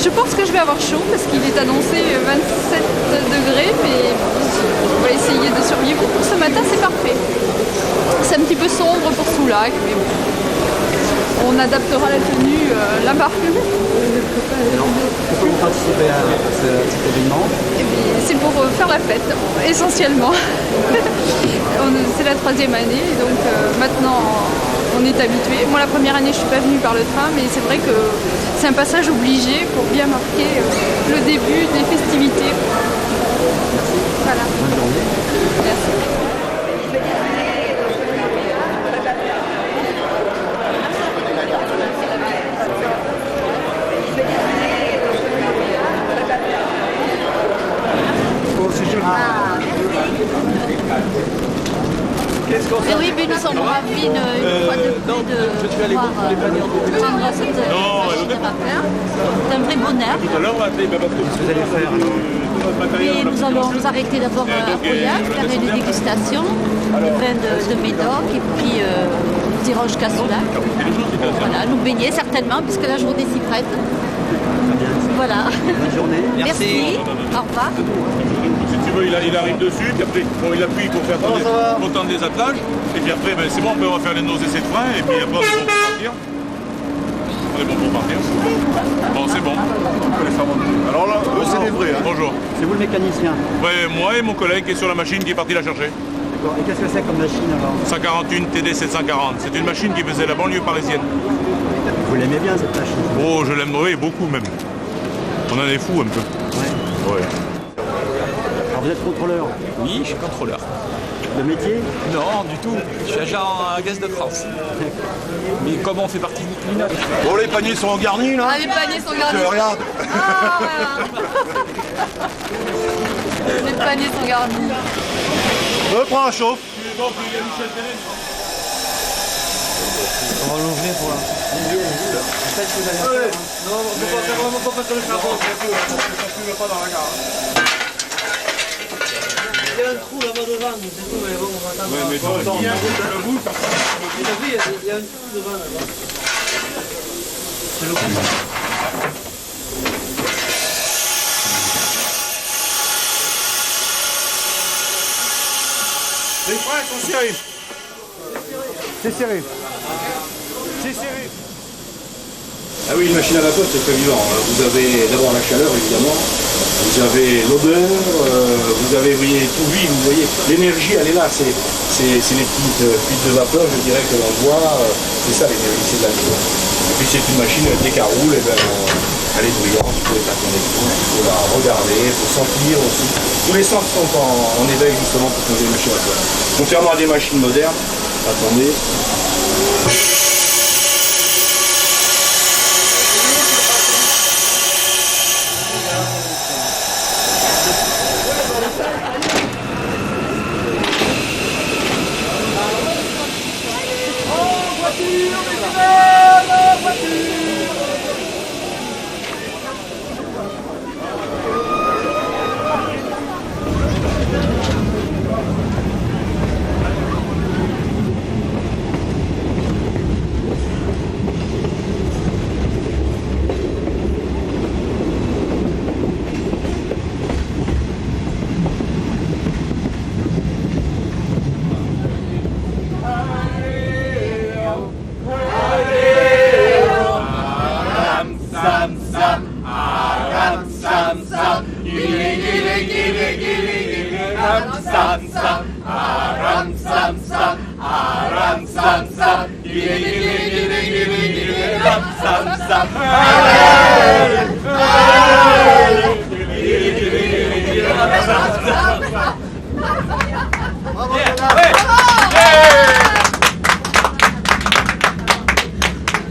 Je pense que je vais avoir chaud parce qu'il est annoncé 27 degrés, mais on va essayer de survivre. Pour ce matin, c'est parfait. C'est un petit peu sombre pour Soulac, mais bon. On adaptera la tenue, la marque. Pourquoi vous participez à cet événement? C'est pour faire la fête, essentiellement. C'est la 3e année, donc maintenant on est habitué. Moi, la première année, je ne suis pas venue par le train, mais c'est vrai que c'est un passage obligé pour bien marquer le début des festivités. Voilà. Bonne journée. Merci. Et oui, mais nous sommes ravis une fois de plus de pouvoir prendre cette machine à vapeur. C'est un vrai bonheur. Qu'est-ce que vous allez faire alors? Et nous allons nous arrêter d'abord à Pauillac, faire une dégustation du vin de Médoc et puis nous irons jusqu'à Soulac. Voilà, nous baigner certainement puisque la journée s'y prête. Voilà. Bonne journée. Merci. Au revoir. Si tu veux, il arrive dessus, puis après bon, il appuie pour faire autant des attelages, et puis après c'est bon, on va faire les nos essais de frein, et puis après on est bon pour partir. On est bon pour partir. Bon, c'est bon. On peut les faire monter. Alors là, eux c'est des vrais. Hein. Bonjour. C'est vous le mécanicien? Ouais, moi et mon collègue qui est sur la machine qui est parti la chercher. D'accord. Et qu'est-ce que c'est comme machine alors? 141 TD 740. C'est une machine qui faisait la banlieue parisienne. Vous l'aimez bien cette machine? Oh, je l'aime, oui, beaucoup même. On en est fou un peu. Ouais. Alors vous êtes contrôleur? Oui, je suis contrôleur. Le métier? Non, du tout. Je suis agent à Gaz de France. Mais comme on fait partie du CLINOC. Bon, les paniers sont garnis là. Ah, les paniers sont garnis. Regarde. Ah, les paniers sont garnis. Prends un chauffe. On va l'ouvrir pour l'instant. Faites ce que vous allez faire. Non, on ne peut pas faire vraiment pas passer le charbon, ça ne pas dans la gare. Il y a un trou là-bas devant, c'est tout, mais bon, on va attendre. Ouais, mais toi, il y a le bout, ça. Il y a un trou devant là-bas. C'est le coup. Les freins sont serrés. C'est serré. C'est serré. Ah oui, une machine à vapeur, c'est très vivant. Vous avez d'abord la chaleur, évidemment. Vous avez l'odeur, vous avez, vous voyez, tout vide, vous voyez. L'énergie, elle est là. C'est les petites fuites de vapeur, je dirais, que l'on voit. C'est ça l'énergie, c'est de la vie. Et puis c'est une machine, dès qu'elle roule, eh ben, elle est brillante, il faut être connecté, il faut la regarder, il faut sentir aussi. Tous les sens sont en éveil justement pour conduire une machine à vapeur. Contrairement à des machines modernes, attendez.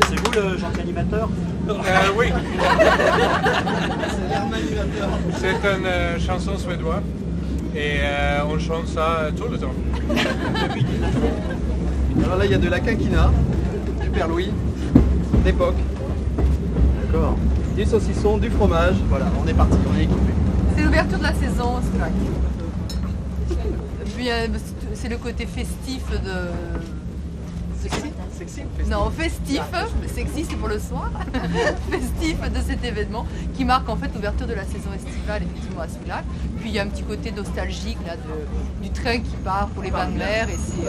C'est vous le gentil animateur? Oui. C'est une chanson suédoise et on chante ça tout le temps. Alors là, il y a de la quinquina, du Père Louis, d'époque. D'accord. Du saucisson, du fromage. Voilà, on est parti, on est équipé. C'est l'ouverture de la saison, c'est vrai. Et puis c'est le côté festif de... Sexy. Non, festif, sexy c'est pour le soir, festif de cet événement qui marque en fait l'ouverture de la saison estivale effectivement à Soulac. Puis il y a un petit côté nostalgique là, du train qui part pour les bains de mer et c'est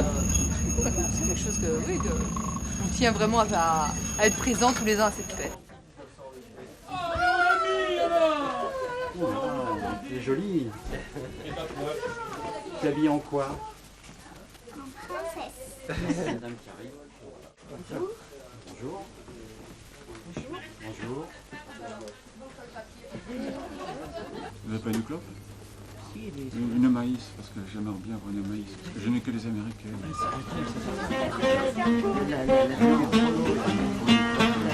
quelque chose que oui, on tient vraiment à être présent tous les ans à cette fête. C'est joli. Tu es habillée en quoi? En princesse. Madame qui arrive. Bonjour. Bonjour. Bonjour. Vous n'avez pas une clope? Une maïs, parce que j'aimerais bien avoir une maïs, parce que je n'ai que les américaines.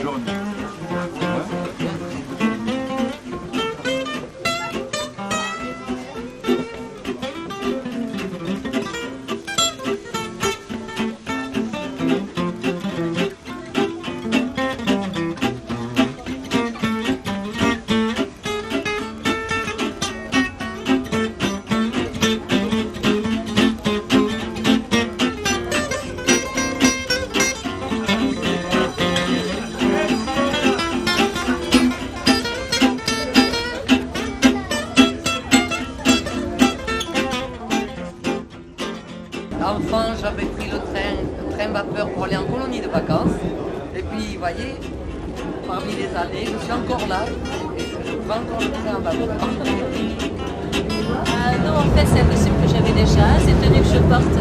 Jaune. Enfant, j'avais pris le train vapeur pour aller en colonie de vacances. Et puis, vous voyez, parmi les années, je suis encore là. Et je prends encore le train vapeur. Non, en fait, c'est un costume que j'avais déjà. C'est une tenue que je porte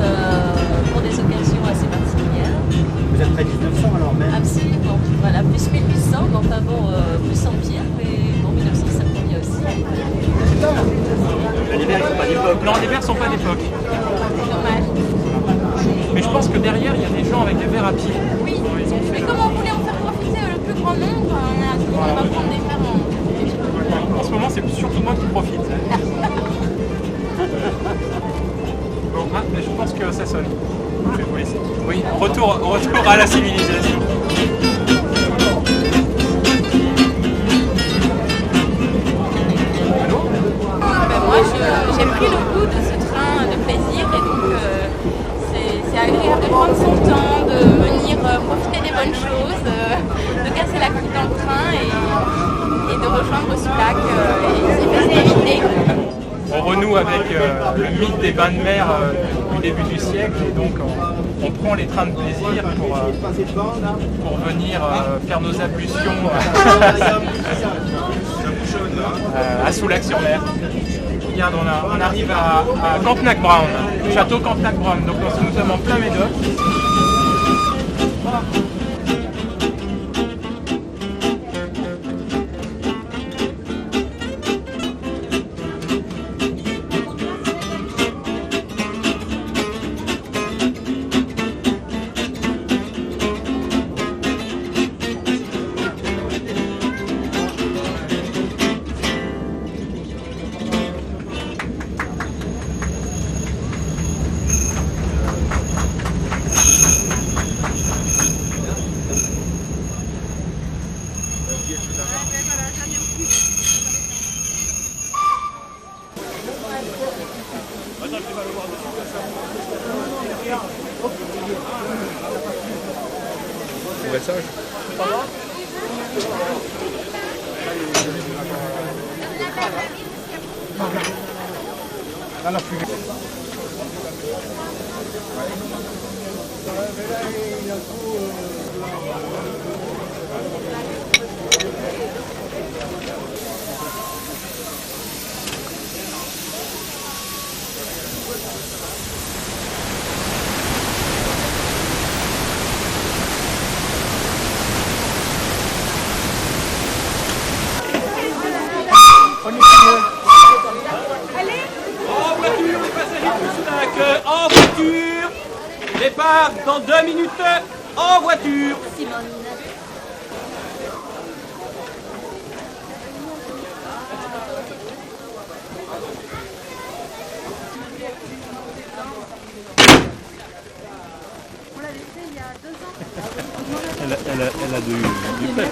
pour des occasions assez particulières. Vous êtes près de 1900 alors même? Absolument. Voilà, plus 1800, mais enfin bon, plus Empire, mais bon, 1900, ça me convient aussi. Les verres, ils sont pas d'époque. Non, les verres sont pas d'époque. Dommage. Mais je pense que derrière, il y a des gens avec des verres à pied. Oui, mais comme on voulait en faire profiter le plus grand nombre, on va prendre des verres En ce moment, c'est surtout moi qui profite. Bon, mais je pense que ça sonne. Oui, retour à la civilisation. Moi, j'ai pris le goût de ce train de plaisir et donc c'est agréable de prendre son temps, de venir profiter des bonnes choses, de casser la croûte dans le train et de rejoindre Soulac et s'y passer. On renoue avec le mythe des bains de mer du début du siècle et donc on prend les trains de plaisir pour venir faire nos ablutions à Soulac-sur-Mer. Regarde, on arrive à Cantenac-Brown, château Cantenac-Brown, donc nous sommes en plein Médoc. Message. voiture, les passagers de Soulac, en voiture. Départ dans 2 minutes, en voiture. Elle a du pep.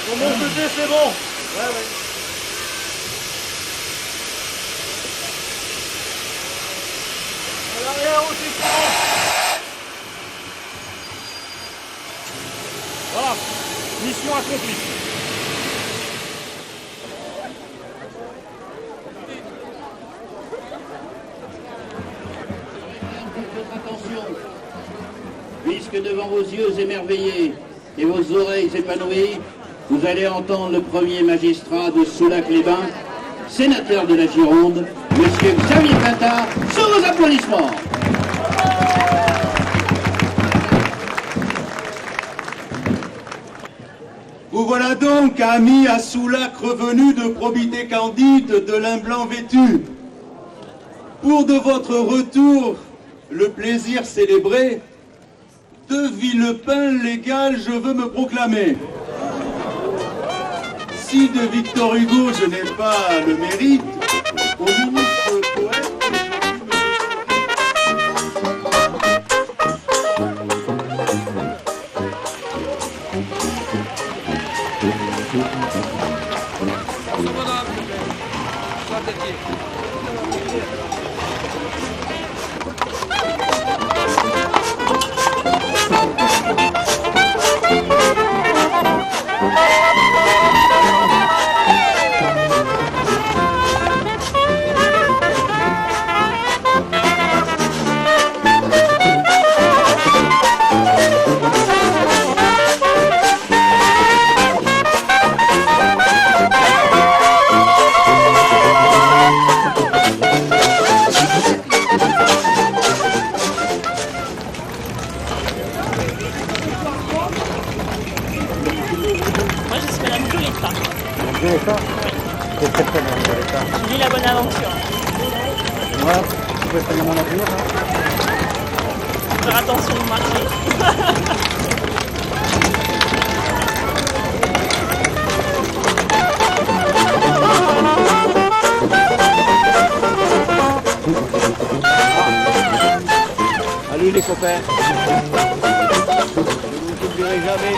Pour mon côté, c'est bon. Ouais, ouais. À l'arrière aussi, c'est bon. Voilà. Mission accomplie. Votre attention, puisque devant vos yeux émerveillés et vos oreilles épanouies, vous allez entendre le premier magistrat de Soulac-les-Bains, sénateur de la Gironde, Monsieur Xavier Plattard, sous vos applaudissements. Vous voilà donc, amis à Soulac revenus de probité candide de lin blanc vêtu. Pour de votre retour, le plaisir célébré, de Villepin légal je veux me proclamer. Si de Victor Hugo je n'ai pas le mérite, au ministre poète... C'est très très bien, Je vis la bonne aventure. Moi, je peux faire mon avenir. Faire attention au marché. Salut les copains. Je vous oublierai jamais.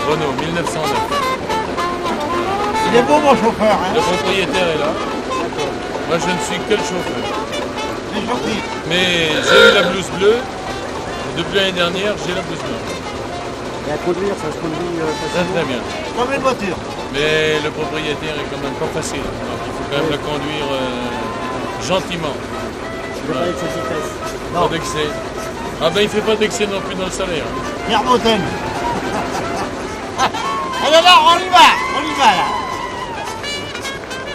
Renault, 1909. Il est beau mon chauffeur, hein. Le propriétaire est là. Moi je ne suis que le chauffeur. C'est gentil. Mais j'ai eu la blouse bleue. Depuis l'année dernière, j'ai la blouse blanche. Et à conduire, ça se conduit Ça très bien. comme une voiture. Mais le propriétaire est quand même pas facile. Donc il faut quand même le conduire gentiment. Je ne veux pas être sa vitesse. Pas d'excès. Ah ben il fait pas d'excès non plus dans le salaire. Pierre Moten. Alors là, on y va là.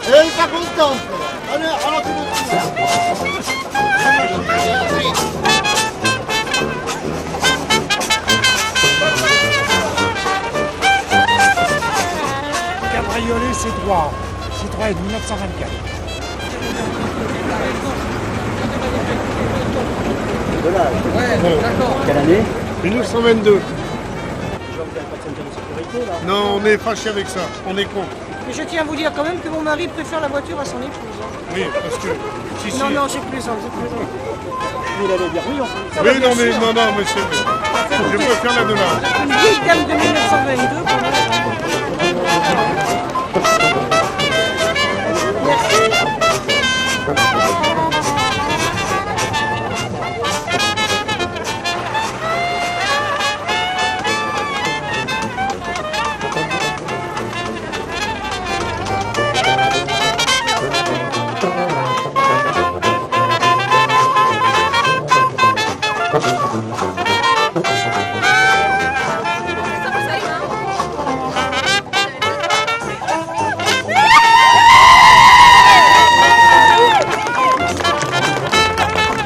Elle est pas contente. On a tout Cabriolet, c'est droit. Citroën 1924. Ouais, d'accord. Quelle année 1922. Non, on est fâché avec ça, on est con. Mais je tiens à vous dire quand même que mon mari préfère la voiture à son épouse. Oui, parce que... Si, Non, si. non, j'ai plaisant, j'ai plaisant. Il allait dire oui, Oui, non, mais non, monsieur. Je préfère la dollar. Une vieille dame de 1922, quand même.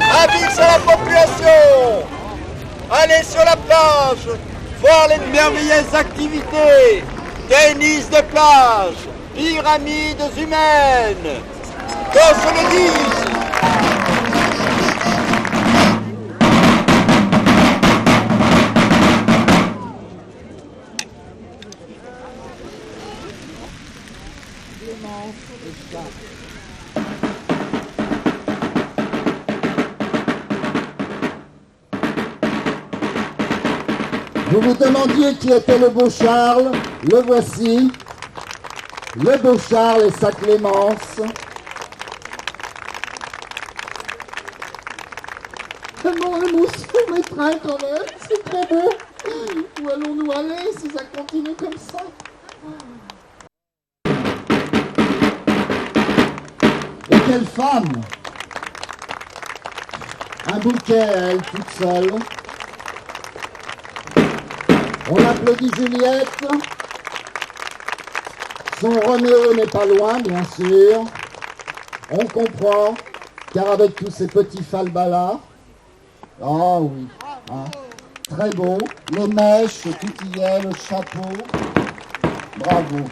Avis à la population, allez sur la plage, voir les merveilleuses activités, tennis de plage, pyramides humaines, qu'on se le dise. Vous vous demandiez qui était le beau Charles, le voici. Le beau Charles et sa Clémence. Tellement l'émotion m'étreint quand même, c'est trop beau. Où allons-nous aller si ça continue comme ça? Et quelle femme! Un bouquet à elle toute seule. On applaudit Juliette. Son Roméo n'est pas loin, bien sûr. On comprend, car avec tous ces petits falbalas. Ah oui, hein, très beau. Les mèches, tout y est, le chapeau. Bravo.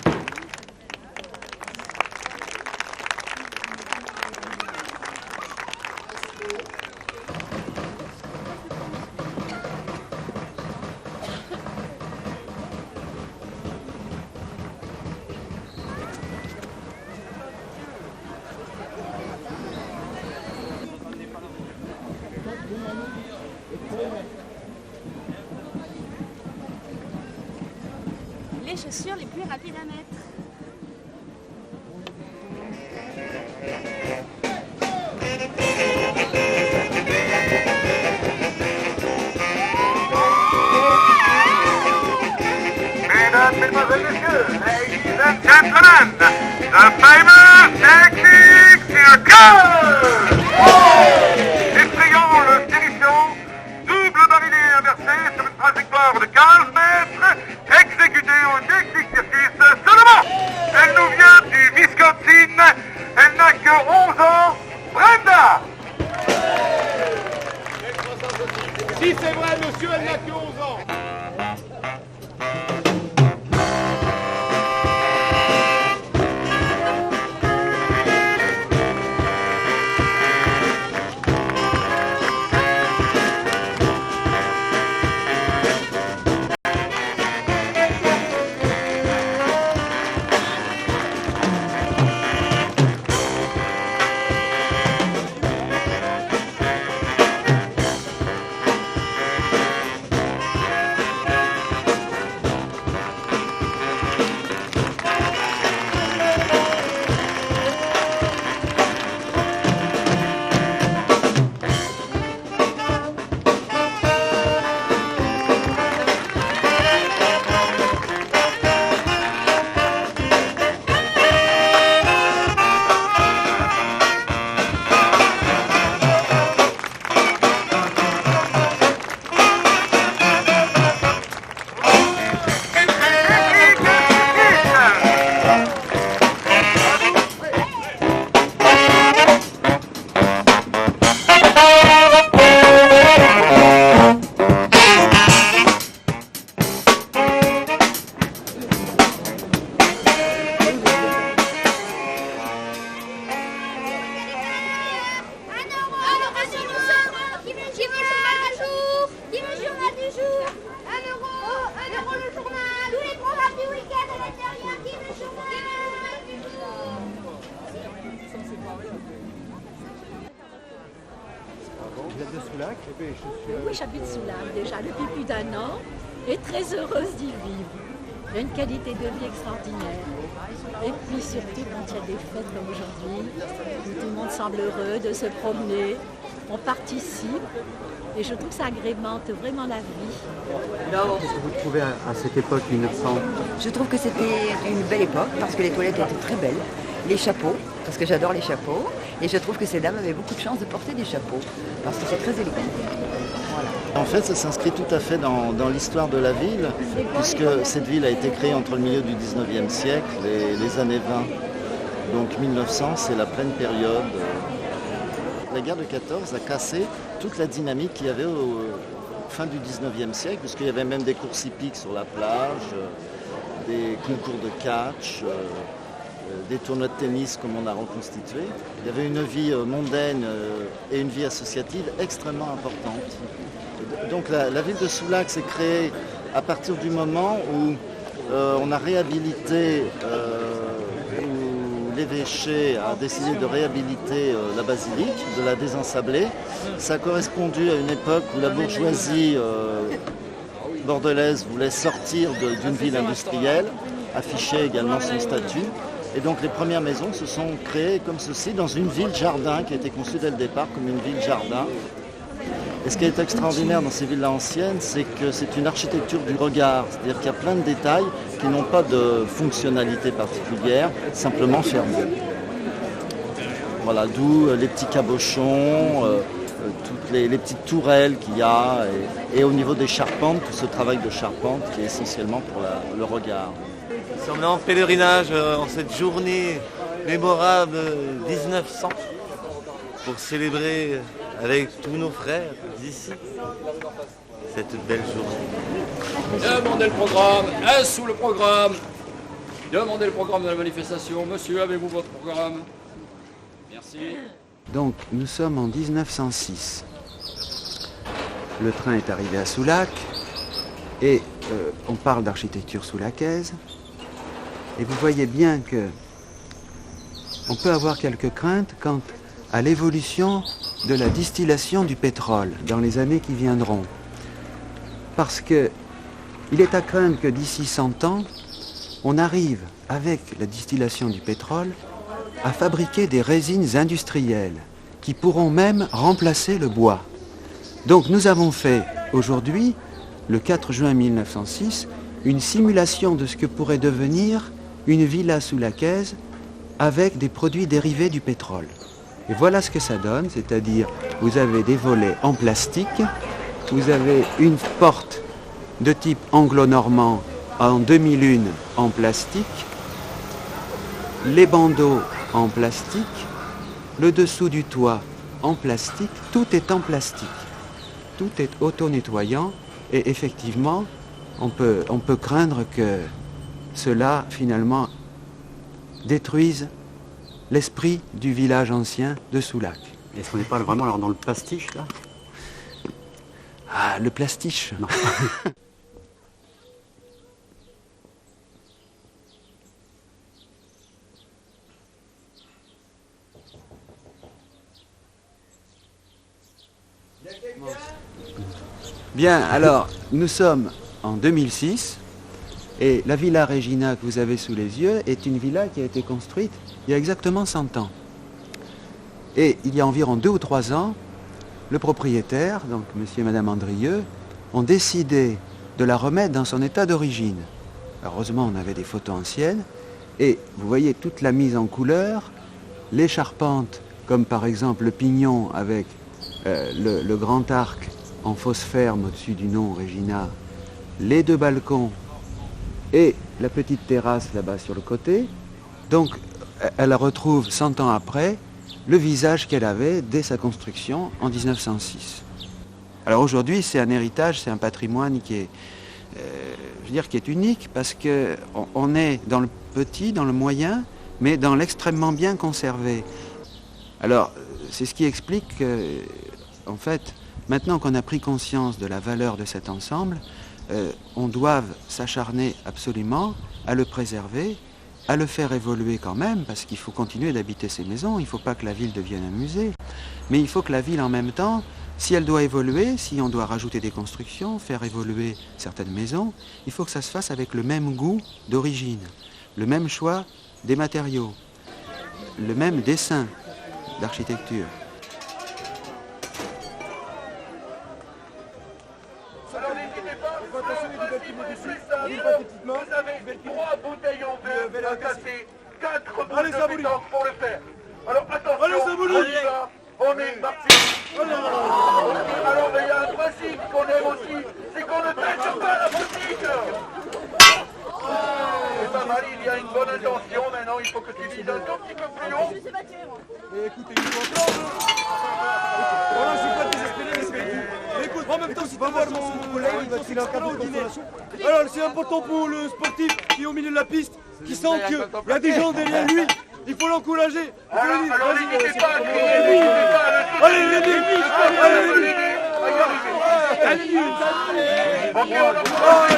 Les chaussures les plus rapides à mettre. Mesdames, Mesdemoiselles, Messieurs, ladies and gentlemen, the famous technique circle! Effrayant le stérifiant, double barilé inversé sur une trajectoire de 15 mètres, exécuté au Technic Circus seulement. Elle nous vient du Wisconsin, elle n'a que 11 ans, Brenda! Si c'est vrai, monsieur, elle n'a que 11 ans. Oui, j'habite Soulac déjà depuis plus d'1 an et très heureuse d'y vivre. Il y a une qualité de vie extraordinaire. Et puis surtout quand il y a des fêtes comme aujourd'hui, où tout le monde semble heureux de se promener, on participe et je trouve que ça agrémente vraiment la vie. Qu'est-ce que vous trouvez à cette époque 1900? Je trouve que c'était une belle époque parce que les toilettes étaient très belles. Les chapeaux, parce que j'adore les chapeaux. Et je trouve que ces dames avaient beaucoup de chance de porter des chapeaux parce que c'est très élégant. Voilà. En fait, ça s'inscrit tout à fait dans l'histoire de la ville, puisque cette ville a été créée entre le milieu du 19e siècle et les années 20. Donc 1900, c'est la pleine période. La guerre de 14 a cassé toute la dynamique qu'il y avait au fin du 19e siècle, puisqu'il y avait même des courses hippiques sur la plage, des concours de catch, des tournois de tennis comme on a reconstitué. Il y avait une vie mondaine et une vie associative extrêmement importante. Donc la ville de Soulac s'est créée à partir du moment où on a réhabilité, où l'évêché a décidé de réhabiliter la basilique, de la désensabler. Ça a correspondu à une époque où la bourgeoisie bordelaise voulait sortir d'une ville industrielle, afficher également son statut. Et donc les premières maisons se sont créées comme ceci dans une ville-jardin qui a été conçue dès le départ comme une ville-jardin. Et ce qui est extraordinaire dans ces villas anciennes, c'est que c'est une architecture du regard. C'est-à-dire qu'il y a plein de détails qui n'ont pas de fonctionnalité particulière, simplement fermés. Voilà, d'où les petits cabochons, toutes les petites tourelles qu'il y a, et au niveau des charpentes, tout ce travail de charpente qui est essentiellement pour le regard. Nous sommes là en pèlerinage en cette journée mémorable 1900 pour célébrer avec tous nos frères d'ici cette belle journée. Demandez le programme, sous le programme. Demandez le programme de la manifestation. Monsieur, avez-vous votre programme? Merci. Donc, nous sommes en 1906. Le train est arrivé à Soulac et on parle d'architecture soulacaise. Et vous voyez bien que on peut avoir quelques craintes quant à l'évolution de la distillation du pétrole dans les années qui viendront. Parce que il est à craindre que d'ici 100 ans, on arrive, avec la distillation du pétrole, à fabriquer des résines industrielles qui pourront même remplacer le bois. Donc nous avons fait aujourd'hui, le 4 juin 1906, une simulation de ce que pourrait devenir une villa soulacaise avec des produits dérivés du pétrole. Et voilà ce que ça donne, c'est-à-dire vous avez des volets en plastique, vous avez une porte de type anglo-normand en 2001 en plastique, les bandeaux en plastique, le dessous du toit en plastique, tout est en plastique. Tout est auto-nettoyant et effectivement, on peut craindre que cela, finalement, détruise l'esprit du village ancien de Soulac. Est-ce qu'on n'est pas vraiment alors dans le pastiche, là? Ah, le plastiche. Non. Bien, alors, nous sommes en 2006 et la Villa Regina que vous avez sous les yeux est une villa qui a été construite il y a exactement 100 ans. Et il y a environ 2 ou 3 ans, le propriétaire, donc monsieur et madame Andrieux, ont décidé de la remettre dans son état d'origine. Heureusement, on avait des photos anciennes et vous voyez toute la mise en couleur, les charpentes, comme par exemple le pignon avec le grand arc en fausse ferme au-dessus du nom Regina, les 2 balcons et la petite terrasse là-bas sur le côté. Donc, elle retrouve 100 ans après le visage qu'elle avait dès sa construction en 1906. Alors aujourd'hui, c'est un héritage, c'est un patrimoine qui est, je veux dire, qui est unique parce qu'on est dans le petit, dans le moyen, mais dans l'extrêmement bien conservé. Alors, c'est ce qui explique que, en fait, maintenant qu'on a pris conscience de la valeur de cet ensemble, on doit s'acharner absolument à le préserver, à le faire évoluer quand même, parce qu'il faut continuer d'habiter ces maisons, il ne faut pas que la ville devienne un musée, mais il faut que la ville en même temps, si elle doit évoluer, si on doit rajouter des constructions, faire évoluer certaines maisons, il faut que ça se fasse avec le même goût d'origine, le même choix des matériaux, le même dessin d'architecture. Vous avez 3 bouteilles en verre à casser, 4 boules de pétanque pour le faire. Alors attention, on y va, on est parti. Alors il y a un principe qu'on aime aussi, c'est qu'on ne tâche pas la boutique. C'est pas mal, il y a une bonne intention, maintenant il faut que tu dises un tout petit peu plus haut. Écoutez, voilà, je suis pas désespéré, mais écoute, en même temps, si tu vois mon collègue, il va filer un cadeau de consolation. Alors, c'est important pour le sportif qui est au milieu de la piste, qui sent qu'il y a des gens derrière lui, il faut l'encourager. Alors n'hésitez pas à crier, n'hésitez pas à le allez, les nuits, ok, on encourage.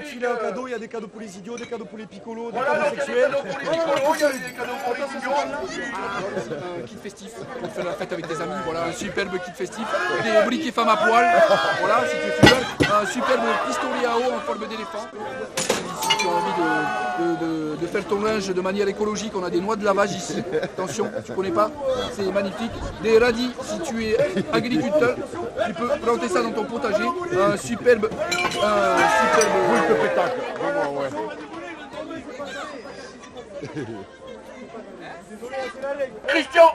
de filet en cadeau, il y a des cadeaux pour les idiots, des cadeaux pour les picolos, des Voilà, cadeaux donc il y a des sexuels. cadeaux pour les picolos, il y a des cadeaux pour les idiots. Un kit festif pour faire la fête avec tes amis, voilà, un superbe kit festif, des briquets femmes à poil, voilà, si tu es fumeur, un superbe pistolet à eau en forme d'éléphant. Si tu as envie de faire ton linge de manière écologique, on a des noix de lavage ici, attention, tu connais pas, c'est magnifique. Des radis, si tu es agriculteur, tu peux planter ça dans ton potager, un superbe boule de pétacle, vraiment, ouais. Christian,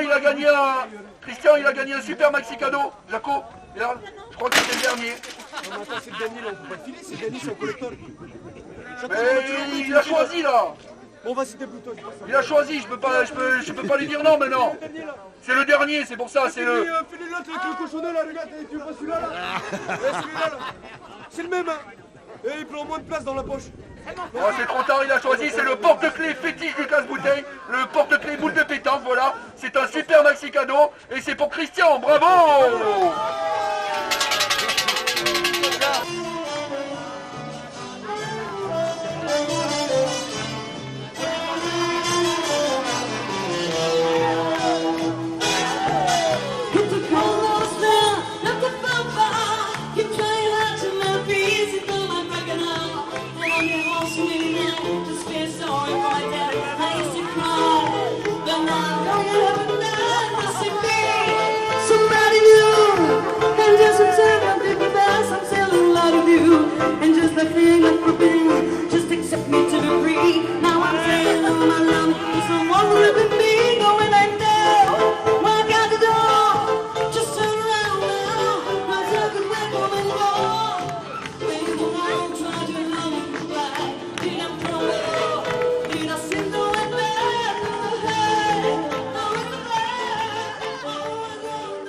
il a gagné un super maxi cadeau. Jaco, regarde, je crois que c'est le dernier. Non mais attends, c'est le dernier là, on peut pas le filer, c'est le dernier, c'est un collector. Il a choisi là. Bon, on va citer plutôt. Il a choisi, je peux pas lui dire non maintenant. C'est le dernier, c'est pour ça, c'est le... Fais-le l'autre avec le cochonnet là, regarde, tu veux pas celui-là là? Celui-là là. C'est le même hein. Et il prend moins de place dans la poche. Oh, c'est trop tard, il a choisi, c'est le porte-clés fétiche du casse-bouteille, le porte-clés boule de pétanque, voilà. C'est un super maxi cadeau et c'est pour Christian, bravo! Just accept me to be free. Now I'm saying all my love to someone who lives in me. Going back down, walk out the door. Just turn around now. My circle went going wrong. When you won't try to love me back. Did I throw it all? Did I sin the way back? Hey, now it's back. Oh, I don't know.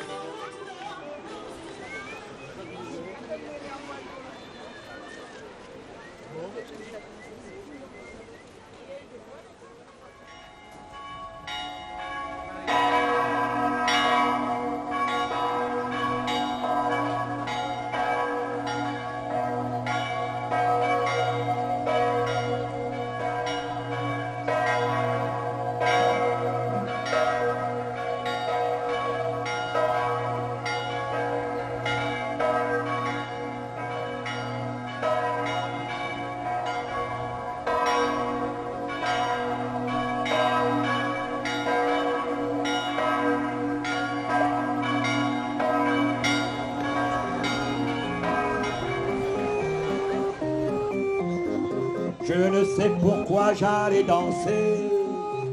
Je ne sais pourquoi j'allais danser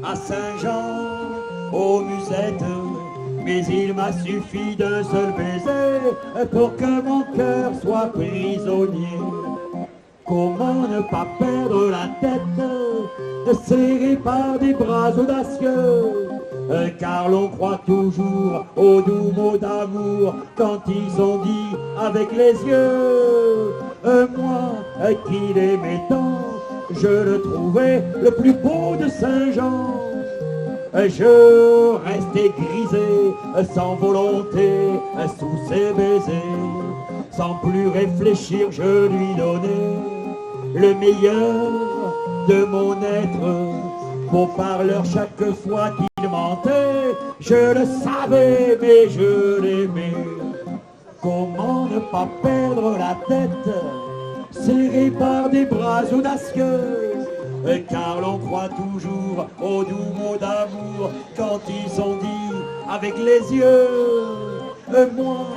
à Saint-Jean, aux musettes, mais il m'a suffi d'un seul baiser pour que mon cœur soit prisonnier. Comment ne pas perdre la tête, serré par des bras audacieux, car l'on croit toujours aux doux mots d'amour quand ils sont dits avec les yeux. Moi qui l'aimais tant, je le trouvais le plus beau de Saint-Jean. Je restais grisé, sans volonté, sous ses baisers. Sans plus réfléchir, je lui donnais le meilleur de mon être. Beau parleur chaque fois qu'il mentait, je le savais mais je l'aimais. Comment ne pas perdre la tête, serré par des bras audacieux, car l'on croit toujours aux doux mots d'amour quand ils sont dits avec les yeux. Moi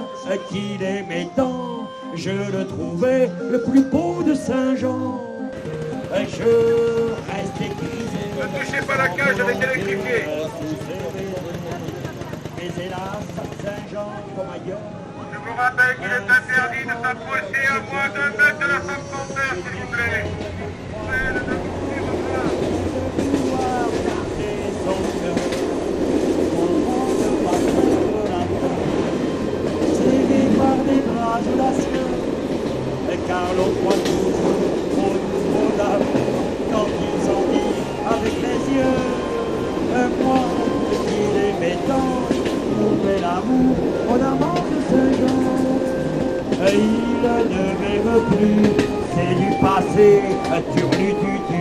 qui l'aimais tant, je le trouvais le plus beau de Saint-Jean. Je restais grisé. Ne touchez pas la cage, elle est électrifiée. Mais hélas, Saint-Jean comme ailleurs. Je vous rappelle qu'il est interdit de s'approcher à moins d'un mètre de la femme panthère, s'il vous plaît. Serré par des bras audacieux, car l'on croit toujours aux mots d'amour quand ils sont dits avec les yeux. Moi qui l'aimais tant, trouvais l'amour en amant de Saint-Jean. Il ne m'aime plus, c'est passé, turlutu,